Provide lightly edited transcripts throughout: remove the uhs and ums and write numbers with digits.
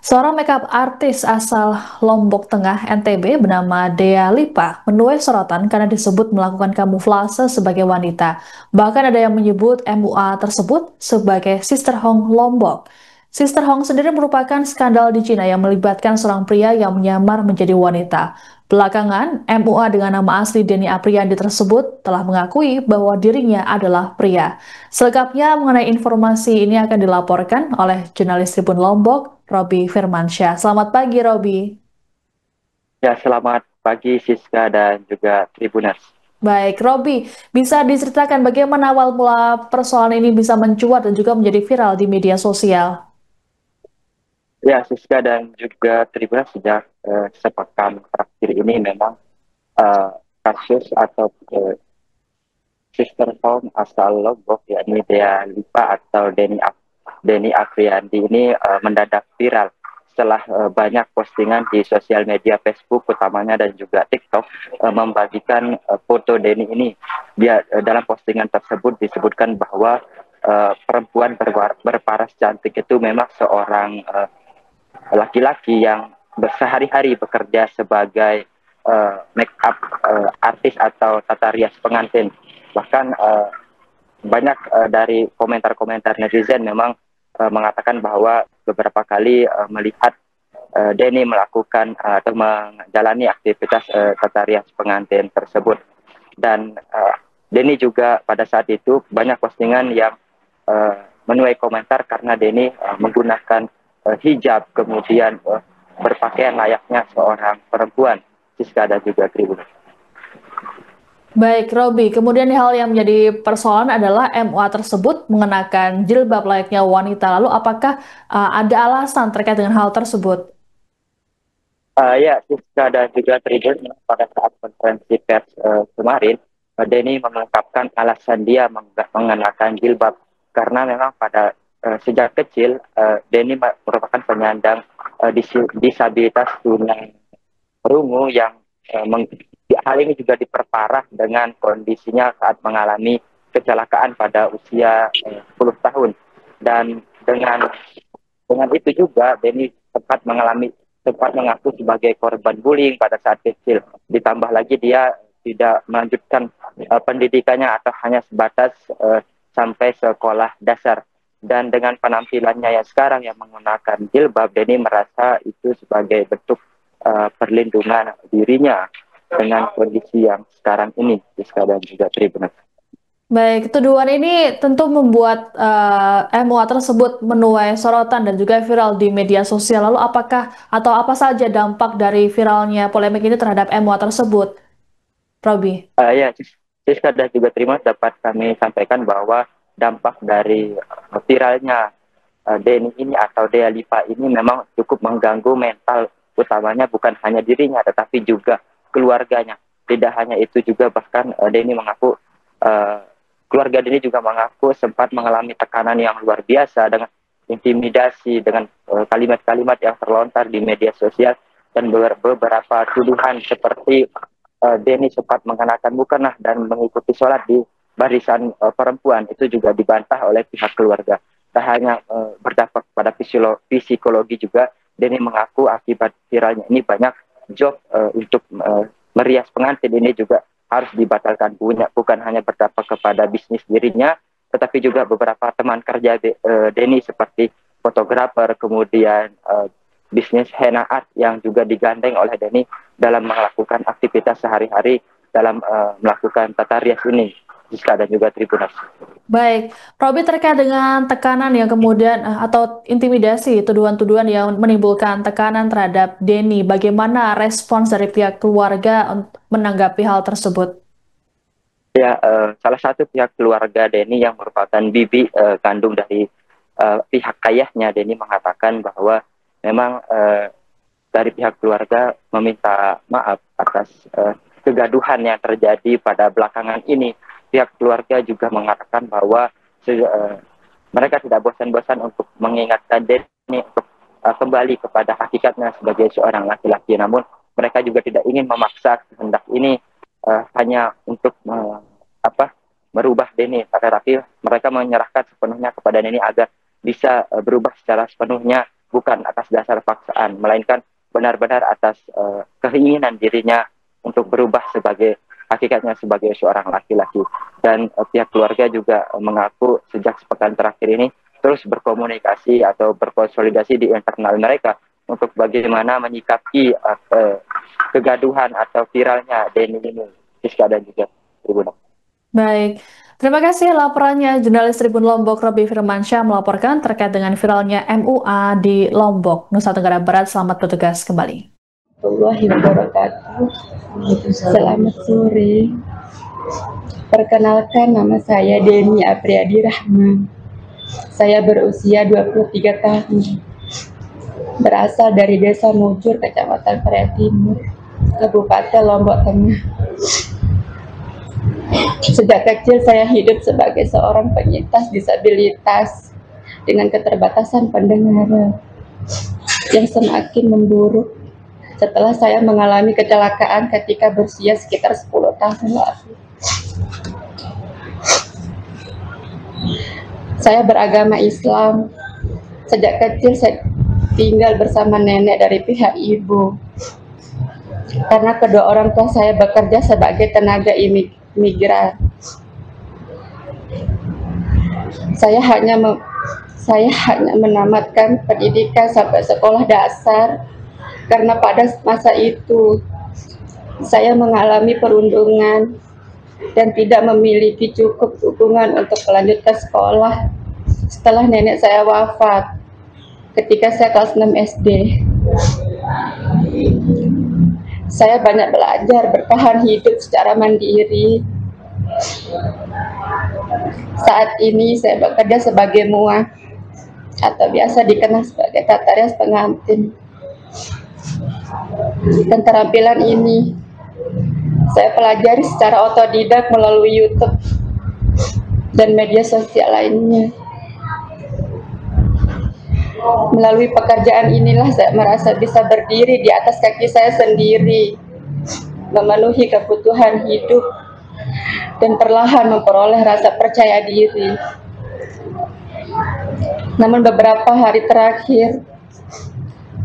Seorang makeup artis asal Lombok Tengah, NTB, bernama Dea Lipa menuai sorotan karena disebut melakukan kamuflase sebagai wanita. Bahkan ada yang menyebut MUA tersebut sebagai Sister Hong Lombok. Sister Hong sendiri merupakan skandal di Cina yang melibatkan seorang pria yang menyamar menjadi wanita. Belakangan, MUA dengan nama asli Denny Apriandi tersebut telah mengakui bahwa dirinya adalah pria. Selengkapnya mengenai informasi ini akan dilaporkan oleh jurnalis Tribun Lombok, Robi Firmansyah. Selamat pagi, Robi. Ya, selamat pagi Siska dan juga Tribuners. Baik, Robi, bisa diceritakan bagaimana awal mula persoalan ini bisa mencuat dan juga menjadi viral di media sosial? Ya, Siska dan juga Tribuners sejak sepekan terakhir ini memang eh, kasus atau Sister Home asal Lombok, yakni Dea Lipa atau Denny Afriandi ini mendadak viral setelah banyak postingan di sosial media Facebook utamanya dan juga TikTok membagikan foto Denny ini. Dalam postingan tersebut disebutkan bahwa perempuan berparas cantik itu memang seorang laki-laki yang sehari-hari bekerja sebagai make up artis atau tata rias pengantin. Bahkan banyak dari komentar-komentar netizen memang mengatakan bahwa beberapa kali melihat Denny melakukan atau menjalani aktivitas tata rias pengantin tersebut. Dan Denny juga pada saat itu banyak postingan yang menuai komentar karena Denny menggunakan hijab, kemudian berpakaian layaknya seorang perempuan. Siska dan juga Tribun. Baik, Robi. Kemudian hal yang menjadi persoalan adalah MUA tersebut mengenakan jilbab layaknya wanita. Lalu apakah ada alasan terkait dengan hal tersebut? Ya, Siska dan juga Tribun pada saat konferensi pers kemarin, Denny mengungkapkan alasan dia mengenakan jilbab karena memang pada sejak kecil Denny merupakan penyandang disabilitas tunarungu yang hal ini juga diperparah dengan kondisinya saat mengalami kecelakaan pada usia 10 tahun. Dan dengan itu juga Denny sempat mengaku sebagai korban bullying pada saat kecil. Ditambah lagi dia tidak melanjutkan pendidikannya atau hanya sebatas sampai sekolah dasar. Dan dengan penampilannya yang sekarang yang menggunakan jilbab, Denny merasa itu sebagai bentuk perlindungan dirinya dengan kondisi yang sekarang ini, Rizka dan juga Tribun. Baik, tuduhan ini tentu membuat MUA tersebut menuai sorotan dan juga viral di media sosial. Lalu apakah atau apa saja dampak dari viralnya polemik ini terhadap MUA tersebut, Robi? Ya, Siska dan juga Terima dapat kami sampaikan bahwa dampak dari viralnya Denny ini atau Dea Lipa ini memang cukup mengganggu mental, utamanya bukan hanya dirinya tetapi juga keluarganya. Tidak hanya itu juga bahkan Denny mengaku uh, keluarga Denny juga mengaku sempat mengalami tekanan yang luar biasa dengan intimidasi, dengan kalimat-kalimat yang terlontar di media sosial dan beberapa tuduhan seperti Denny sempat mengenakan mukena dan mengikuti sholat di barisan perempuan itu juga dibantah oleh pihak keluarga. Tak hanya berdampak pada psikologi juga, Denny mengaku akibat viralnya ini banyak job untuk merias pengantin ini juga harus dibatalkan, bukan hanya berdampak kepada bisnis dirinya, tetapi juga beberapa teman kerja Denny seperti fotografer, kemudian bisnis henna art yang juga digandeng oleh Denny dalam melakukan aktivitas sehari-hari dalam melakukan tata rias ini, Rizka dan juga Tribunas. Baik, Robi terkait dengan tekanan yang kemudian atau intimidasi, tuduhan-tuduhan yang menimbulkan tekanan terhadap Denny, bagaimana respons dari pihak keluarga untuk menanggapi hal tersebut? Ya, salah satu pihak keluarga Denny yang merupakan bibi kandung dari pihak ayahnya Denny mengatakan bahwa memang dari pihak keluarga meminta maaf atas kegaduhan yang terjadi pada belakangan ini. Pihak keluarga juga mengatakan bahwa mereka tidak bosan-bosan untuk mengingatkan Denny untuk kembali kepada hakikatnya sebagai seorang laki-laki. Namun mereka juga tidak ingin memaksa kehendak ini hanya untuk apa merubah Denny, tetapi mereka menyerahkan sepenuhnya kepada Denny agar bisa berubah secara sepenuhnya bukan atas dasar paksaan, melainkan benar-benar atas keinginan dirinya untuk berubah sebagai hakikatnya sebagai seorang laki-laki. Dan pihak keluarga juga mengaku sejak sepekan terakhir ini terus berkomunikasi atau berkonsolidasi di internal mereka untuk bagaimana menyikapi kegaduhan atau viralnya Denny ini, Siska dan juga Tribun. Baik, terima kasih laporannya jurnalis Tribun Lombok Robi Firmansyah melaporkan terkait dengan viralnya MUA di Lombok, Nusa Tenggara Barat. Selamat bertugas kembali. Selamat sore. Perkenalkan, nama saya Denny Apriyadi Rahman. Saya berusia 23 tahun. Berasal dari Desa Mujur, Kecamatan Praia Timur, Kabupaten Lombok Tengah. Sejak kecil saya hidup sebagai seorang penyintas disabilitas dengan keterbatasan pendengaran yang semakin memburuk setelah saya mengalami kecelakaan ketika berusia sekitar 10 tahun lalu. Saya beragama Islam. Sejak kecil saya tinggal bersama nenek dari pihak ibu. Karena kedua orang tua saya bekerja sebagai tenaga migran. Saya hanya menamatkan pendidikan sampai sekolah dasar karena pada masa itu saya mengalami perundungan dan tidak memiliki cukup dukungan untuk melanjutkan sekolah setelah nenek saya wafat ketika saya kelas 6 SD. Saya banyak belajar bertahan hidup secara mandiri. Saat ini saya bekerja sebagai muah atau biasa dikenal sebagai tata rias pengantin. Dan keterampilan ini saya pelajari secara otodidak melalui YouTube dan media sosial lainnya. Melalui pekerjaan inilah saya merasa bisa berdiri di atas kaki saya sendiri, memenuhi kebutuhan hidup, dan perlahan memperoleh rasa percaya diri. Namun beberapa hari terakhir,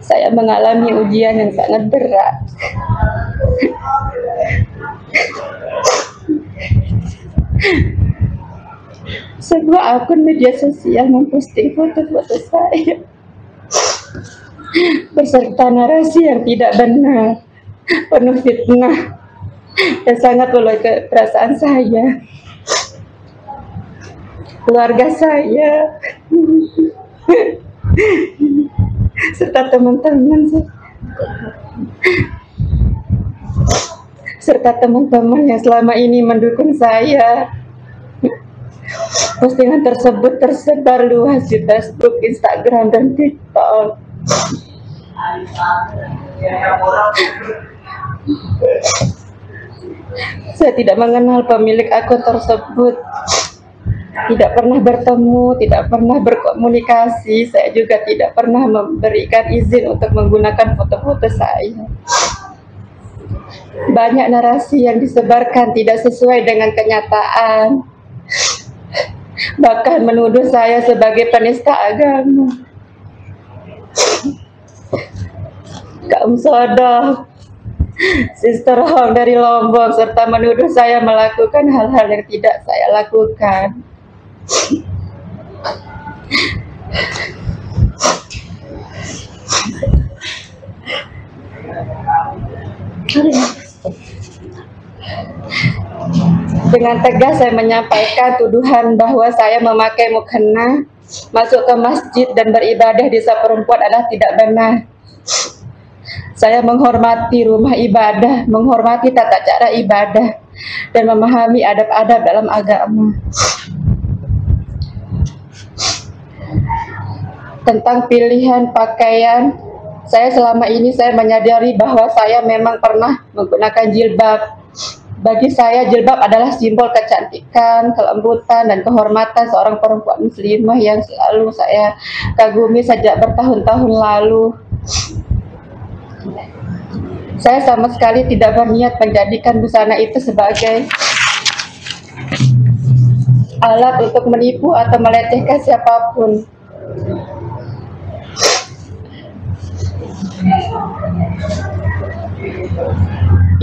saya mengalami ujian yang sangat berat. Sebuah akun media sosial memposting foto-foto saya beserta narasi yang tidak benar, penuh fitnah, dan sangat melukai perasaan saya, keluarga saya, serta teman-teman yang selama ini mendukung saya. Postingan tersebut tersebar luas di Facebook, Instagram, dan TikTok. Saya tidak mengenal pemilik akun tersebut, tidak pernah bertemu, tidak pernah berkomunikasi. Saya juga tidak pernah memberikan izin untuk menggunakan foto-foto saya. Banyak narasi yang disebarkan tidak sesuai dengan kenyataan, bahkan menuduh saya sebagai penista agama, kaum sodoh, Sister Home dari Lombok, serta menuduh saya melakukan hal-hal yang tidak saya lakukan. Dengan tegas saya menyampaikan tuduhan bahwa saya memakai mukena, masuk ke masjid dan beribadah di desa perempuan adalah tidak benar. Saya menghormati rumah ibadah, menghormati tata cara ibadah, dan memahami adab-adab dalam agama. Tentang pilihan pakaian, saya selama ini saya menyadari bahwa saya memang pernah menggunakan jilbab. Bagi saya, jilbab adalah simbol kecantikan, kelembutan, dan kehormatan seorang perempuan muslimah yang selalu saya kagumi sejak bertahun-tahun lalu. Saya sama sekali tidak berniat menjadikan busana itu sebagai alat untuk menipu atau melecehkan siapapun.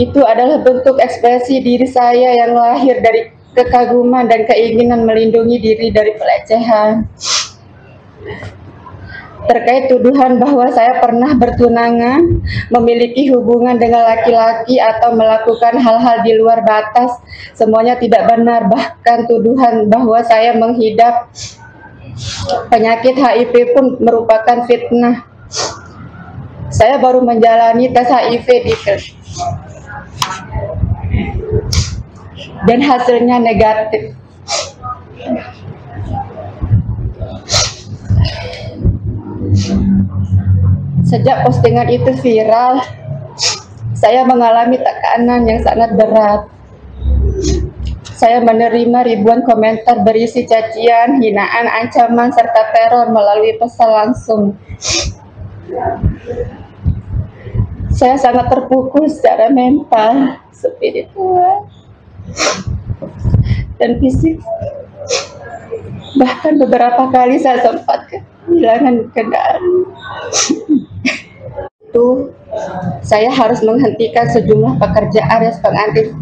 Itu adalah bentuk ekspresi diri saya yang lahir dari kekaguman dan keinginan melindungi diri dari pelecehan. Terkait tuduhan bahwa saya pernah bertunangan, memiliki hubungan dengan laki-laki atau melakukan hal-hal di luar batas, semuanya tidak benar. Bahkan tuduhan bahwa saya menghidap penyakit HIV pun merupakan fitnah. Saya baru menjalani tes HIV dan hasilnya negatif. Sejak postingan itu viral, saya mengalami tekanan yang sangat berat. Saya menerima ribuan komentar berisi cacian, hinaan, ancaman, serta teror melalui pesan langsung. Saya sangat terpukul secara mental, spiritual, dan fisik. Bahkan beberapa kali saya sempat kehilangan kendali. Itu saya harus menghentikan sejumlah pekerjaan responsif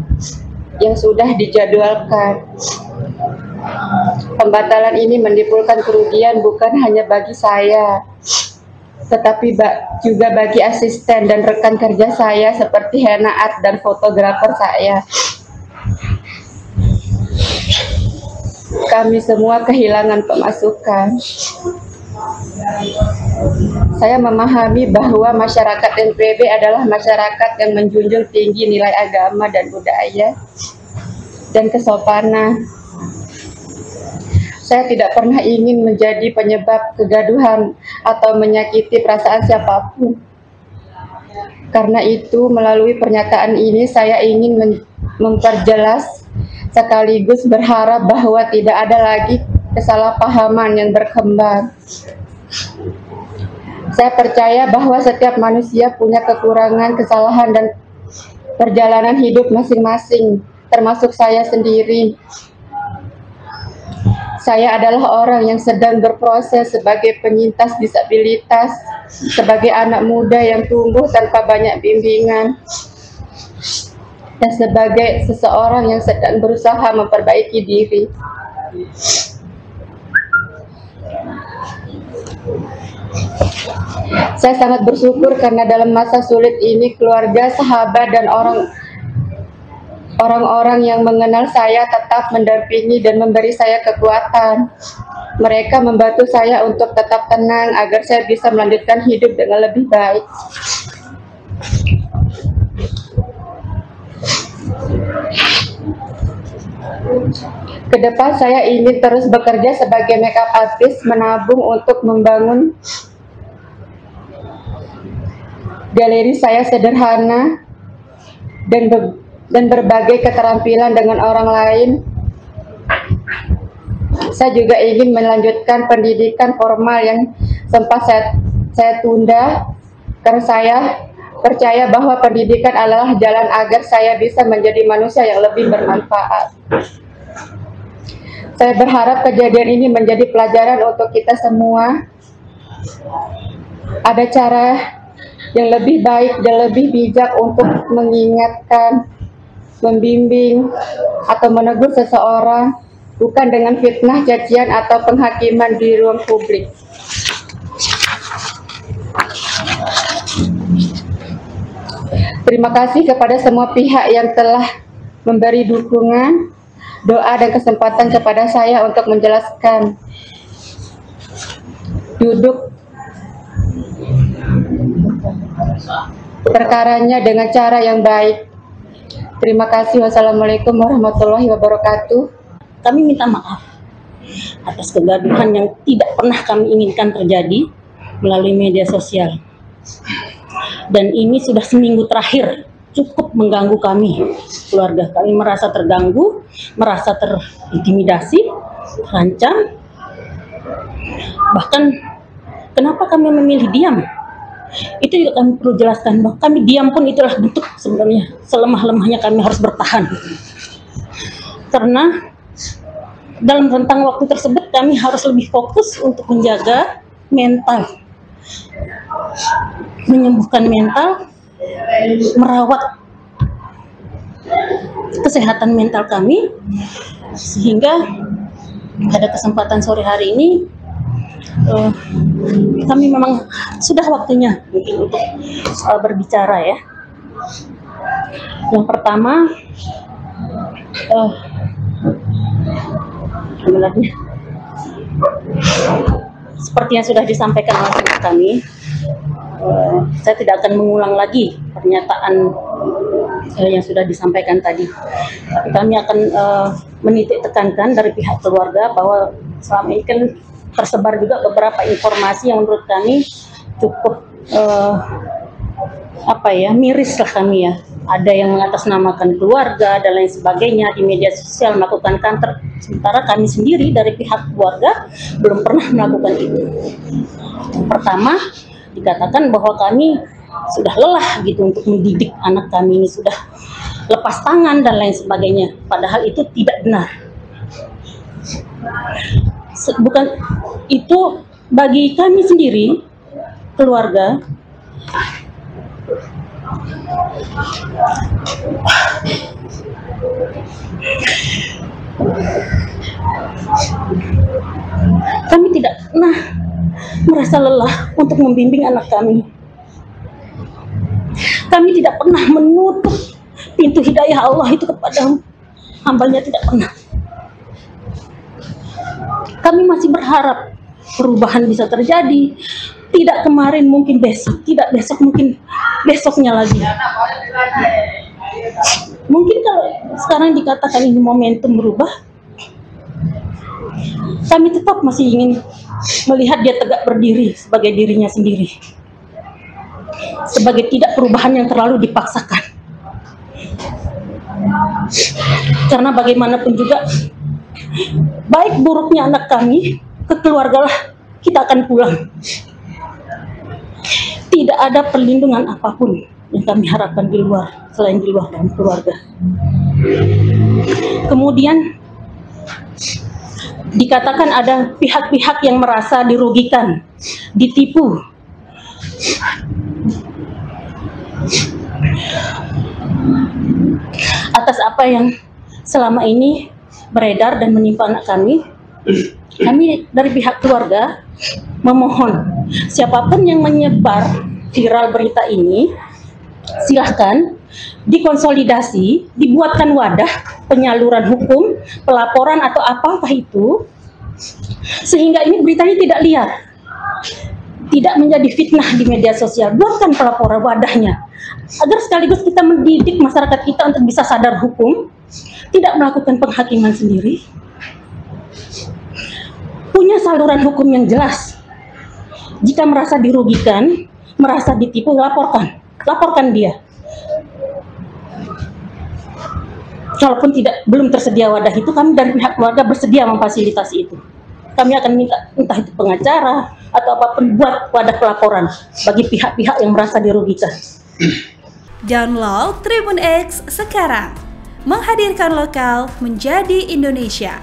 yang sudah dijadwalkan. Pembatalan ini menimbulkan kerugian bukan hanya bagi saya, tetapi juga bagi asisten dan rekan kerja saya seperti Hena Art dan fotografer saya. Kami semua kehilangan pemasukan. Saya memahami bahwa masyarakat NTB adalah masyarakat yang menjunjung tinggi nilai agama dan budaya dan kesopanan. Saya tidak pernah ingin menjadi penyebab kegaduhan atau menyakiti perasaan siapapun. Karena itu, melalui pernyataan ini saya ingin memperjelas sekaligus berharap bahwa tidak ada lagi kesalahpahaman yang berkembang. Saya percaya bahwa setiap manusia punya kekurangan, kesalahan, dan perjalanan hidup masing-masing, termasuk saya sendiri. Saya adalah orang yang sedang berproses sebagai penyintas disabilitas, sebagai anak muda yang tumbuh tanpa banyak bimbingan, dan sebagai seseorang yang sedang berusaha memperbaiki diri. Saya sangat bersyukur karena dalam masa sulit ini keluarga, sahabat, dan orang-orang yang mengenal saya tetap mendampingi dan memberi saya kekuatan. Mereka membantu saya untuk tetap tenang agar saya bisa melanjutkan hidup dengan lebih baik. Kedepan saya ingin terus bekerja sebagai makeup artist, menabung untuk membangun galeri saya sederhana dan berbagai keterampilan dengan orang lain. Saya juga ingin melanjutkan pendidikan formal yang sempat saya tunda, karena saya percaya bahwa pendidikan adalah jalan agar saya bisa menjadi manusia yang lebih bermanfaat. Saya berharap kejadian ini menjadi pelajaran untuk kita semua. Ada cara yang lebih baik dan lebih bijak untuk mengingatkan, membimbing, atau menegur seseorang, bukan dengan fitnah, cacian, atau penghakiman di ruang publik. Terima kasih kepada semua pihak yang telah memberi dukungan, doa, dan kesempatan kepada saya untuk menjelaskan duduk perkaranya dengan cara yang baik. Terima kasih. Wassalamualaikum warahmatullahi wabarakatuh. Kami minta maaf atas kegaduhan yang tidak pernah kami inginkan terjadi melalui media sosial. Dan ini sudah seminggu terakhir cukup mengganggu kami, keluarga. Kami merasa terganggu, merasa terintimidasi, terancam. Bahkan kenapa kami memilih diam? Itu juga kami perlu jelaskan, bahwa kami diam pun itulah bentuk sebenarnya selemah-lemahnya kami harus bertahan. Karena dalam rentang waktu tersebut kami harus lebih fokus untuk menjaga mental menyembuhkan mental, merawat kesehatan mental kami, sehingga pada kesempatan sore hari ini kami memang sudah waktunya mungkin untuk berbicara ya. Yang pertama, sebenarnya seperti yang sudah disampaikan oleh kami, saya tidak akan mengulang lagi pernyataan yang sudah disampaikan tadi. Tapi kami akan menitik tekankan dari pihak keluarga bahwa selama ini kan tersebar juga beberapa informasi yang menurut kami cukup miris lah kami ya. Ada yang mengatasnamakan keluarga dan lain sebagainya di media sosial, melakukan kantor, sementara kami sendiri dari pihak keluarga belum pernah melakukan itu. Yang pertama, dikatakan bahwa kami sudah lelah gitu untuk mendidik anak kami ini, sudah lepas tangan dan lain sebagainya, padahal itu tidak benar. Bukan itu, bagi kami sendiri keluarga, kami tidak pernah merasa lelah untuk membimbing anak kami. Kami tidak pernah menutup pintu hidayah Allah itu kepada hambanya, tidak pernah. Kami masih berharap perubahan bisa terjadi. Tidak kemarin, mungkin besok. Tidak besok, mungkin besoknya lagi. Mungkin kalau sekarang dikatakan ini momentum berubah, kami tetap masih ingin melihat dia tegak berdiri sebagai dirinya sendiri, sebagai tidak perubahan yang terlalu dipaksakan. Karena bagaimanapun juga, baik buruknya anak kami, ke keluargalah kita akan pulang. Tidak ada perlindungan apapun yang kami harapkan di luar, selain di luar dalam keluarga. Kemudian dikatakan ada pihak-pihak yang merasa dirugikan, ditipu. Atas apa yang selama ini beredar dan menimpa anak kami dari pihak keluarga memohon siapapun yang menyebar viral berita ini, silahkan dikonsolidasi, dibuatkan wadah penyaluran hukum, pelaporan atau apakah itu, sehingga ini beritanya tidak liar, tidak menjadi fitnah di media sosial. Buatkan pelaporan wadahnya, agar sekaligus kita mendidik masyarakat kita untuk bisa sadar hukum, tidak melakukan penghakiman sendiri, punya saluran hukum yang jelas. Jika merasa dirugikan, merasa ditipu, laporkan dia. Kalaupun belum tersedia wadah itu, kami dari pihak keluarga bersedia memfasilitasi itu. Kami akan minta entah itu pengacara atau apapun, buat wadah pelaporan bagi pihak-pihak yang merasa dirugikan. Download Tribun X sekarang, menghadirkan lokal menjadi Indonesia.